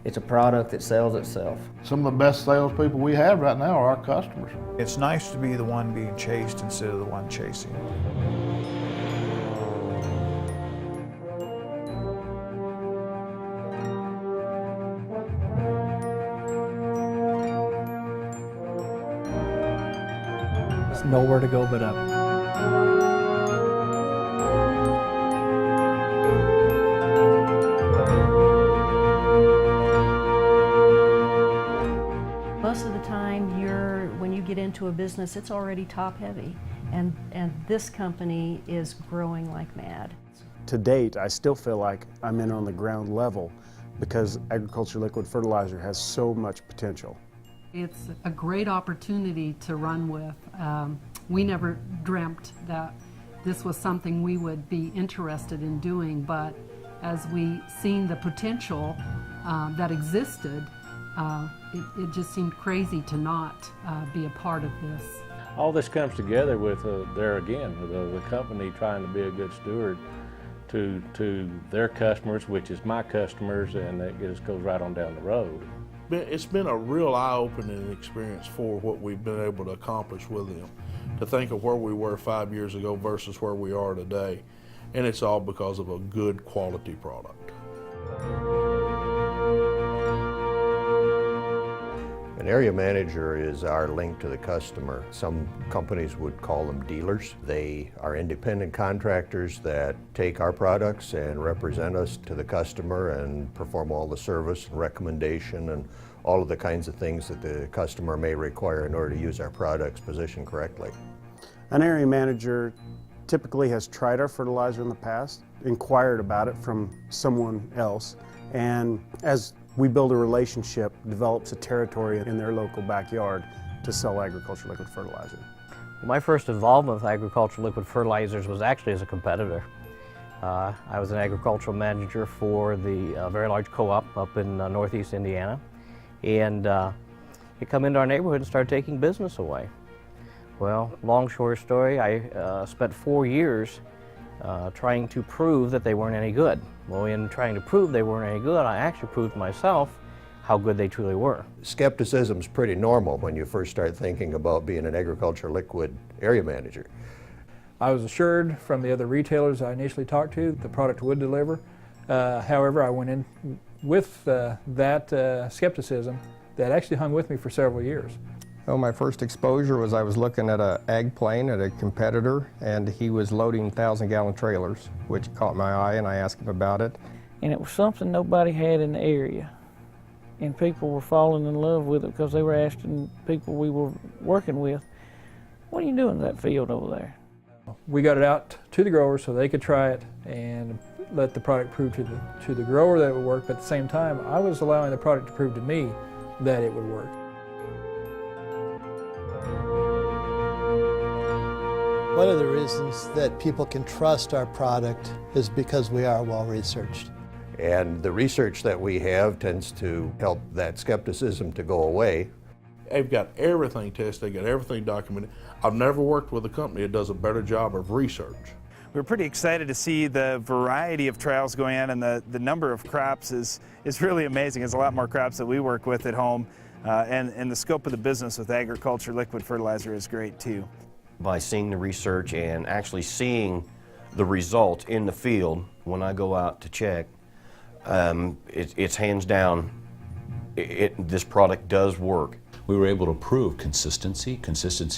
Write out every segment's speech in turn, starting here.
It's a product that sells itself. Some of the best salespeople we have right now are our customers. It's nice to be the one being chased instead of the one chasing. There's nowhere to go but up. Most of the time, when you get into a business, it's already top-heavy, and this company is growing like mad. To date, I still feel like I'm in on the ground level because agriculture liquid fertilizer has so much potential. It's a great opportunity to run with. We never dreamt that this was something we would be interested in doing, but as we seen the potential that existed, it just seemed crazy to not be a part of this. All this comes together with, there again, the company trying to be a good steward to their customers, which is my customers, and that just goes right on down the road. It's been a real eye-opening experience for what we've been able to accomplish with them. To think of where we were 5 years ago versus where we are today, and it's all because of a good quality product. An area manager is our link to the customer. Some companies would call them dealers. They are independent contractors that take our products and represent us to the customer and perform all the service and recommendation and all of the kinds of things that the customer may require in order to use our products positioned correctly. An area manager typically has tried our fertilizer in the past, inquired about it from someone else, and as we build a relationship, develops a territory in their local backyard to sell agricultural liquid fertilizer. My first involvement with agricultural liquid fertilizers was actually as a competitor. I was an agricultural manager for the very large co-op up in northeast Indiana, and it come into our neighborhood and started taking business away. Well, long short story, I spent 4 years trying to prove that they weren't any good. Well, in trying to prove they weren't any good, I actually proved to myself how good they truly were. Skepticism is pretty normal when you first start thinking about being an agriculture liquid area manager. I was assured from the other retailers I initially talked to the product would deliver. However, I went in with that skepticism that actually hung with me for several years. Well, my first exposure was I was looking at an ag plane at a competitor, and he was loading 1,000-gallon trailers, which caught my eye, and I asked him about it. And it was something nobody had in the area. And people were falling in love with it because they were asking people we were working with, what are you doing in that field over there? We got it out to the growers so they could try it and let the product prove to the grower that it would work, but at the same time, I was allowing the product to prove to me that it would work. One of the reasons that people can trust our product is because we are well researched. And the research that we have tends to help that skepticism to go away. They've got everything tested, they got everything documented. I've never worked with a company that does a better job of research. We're pretty excited to see the variety of trials going on, and the number of crops is really amazing. There's a lot more crops that we work with at home, and the scope of the business with agriculture liquid fertilizer is great too. By seeing the research and actually seeing the result in the field when I go out to check, it's hands down, this product does work. We were able to prove consistency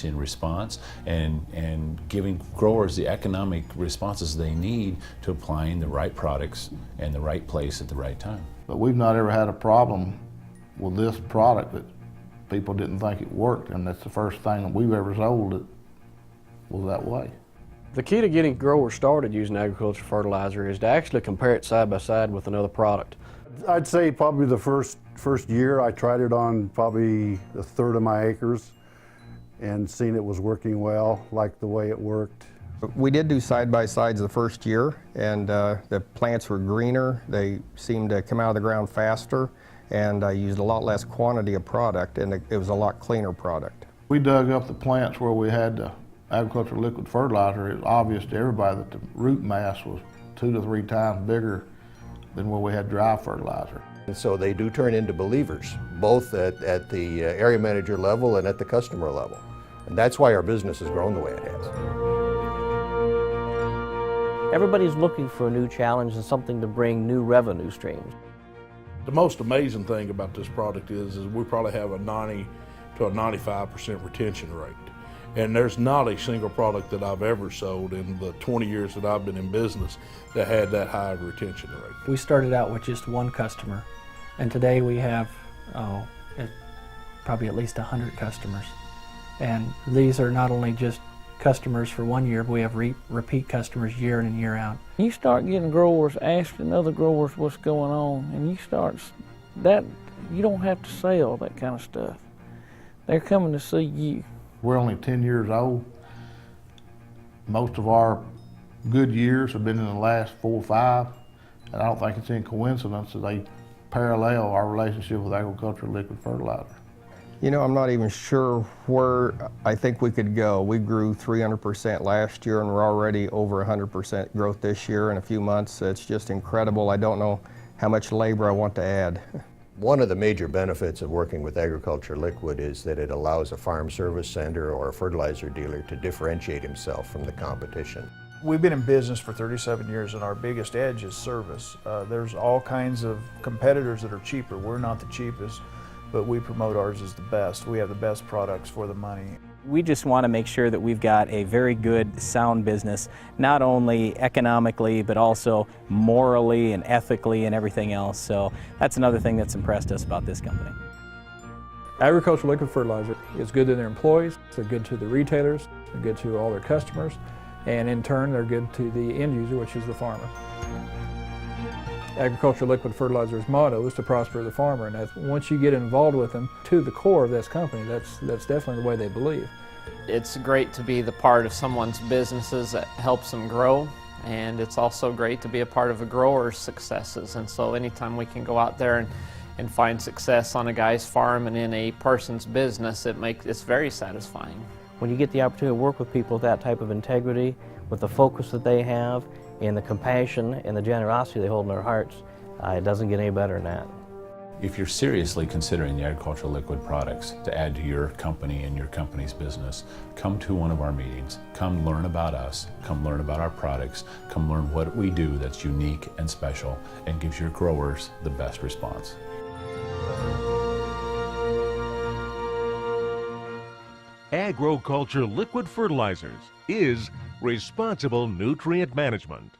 in response, and giving growers the economic responses they need to applying the right products in the right place at the right time. But we've not ever had a problem with this product that people didn't think it worked, and that's the first thing that we've ever sold that was that way. The key to getting growers started using agricultural fertilizer is to actually compare it side by side with another product. I'd say probably the first year I tried it on probably a third of my acres and seen it was working well, liked the way it worked. We did do side-by-sides the first year, and the plants were greener, they seemed to come out of the ground faster, and I used a lot less quantity of product, and it was a lot cleaner product. We dug up the plants where we had the agricultural liquid fertilizer. It was obvious to everybody that the root mass was 2 to 3 times bigger than where we had dry fertilizer. And so they do turn into believers, both at the area manager level and at the customer level. And that's why our business has grown the way it has. Everybody's looking for a new challenge and something to bring new revenue streams. The most amazing thing about this product is we probably have a 90 to a 95% retention rate. And there's not a single product that I've ever sold in the 20 years that I've been in business that had that high retention rate. We started out with just one customer, and today we have probably at least 100 customers. And these are not only just customers for 1 year, but we have repeat customers year in and year out. You start getting growers asking other growers what's going on, and you don't have to sell that kind of stuff. They're coming to see you. We're only 10 years old. Most of our good years have been in the last 4 or 5, and I don't think it's any coincidence that they parallel our relationship with agricultural liquid fertilizer. You know, I'm not even sure where I think we could go. We grew 300% last year, and we're already over 100% growth this year in a few months. It's just incredible. I don't know how much labor I want to add. One of the major benefits of working with Agriculture Liquid is that it allows a farm service center or a fertilizer dealer to differentiate himself from the competition. We've been in business for 37 years, and our biggest edge is service. There's all kinds of competitors that are cheaper. We're not the cheapest, but we promote ours as the best. We have the best products for the money. We just want to make sure that we've got a very good, sound business, not only economically, but also morally and ethically and everything else. So that's another thing that's impressed us about this company. Agricultural liquid fertilizer is good to their employees, they're good to the retailers, they're good to all their customers, and in turn they're good to the end user, which is the farmer. Agricultural liquid fertilizer's motto is to prosper the farmer, and once you get involved with them to the core of this company, that's definitely the way they believe. It's great to be the part of someone's businesses that helps them grow, and it's also great to be a part of a grower's successes. And so anytime we can go out there and find success on a guy's farm and in a person's business, it's very satisfying. When you get the opportunity to work with people with that type of integrity, with the focus that they have, and the compassion and the generosity they hold in their hearts, it doesn't get any better than that. If you're seriously considering the agricultural liquid products to add to your company and your company's business, come to one of our meetings. Come learn about us, come learn about our products, come learn what we do that's unique and special and gives your growers the best response. Agriculture Liquid Fertilizers is responsible nutrient management.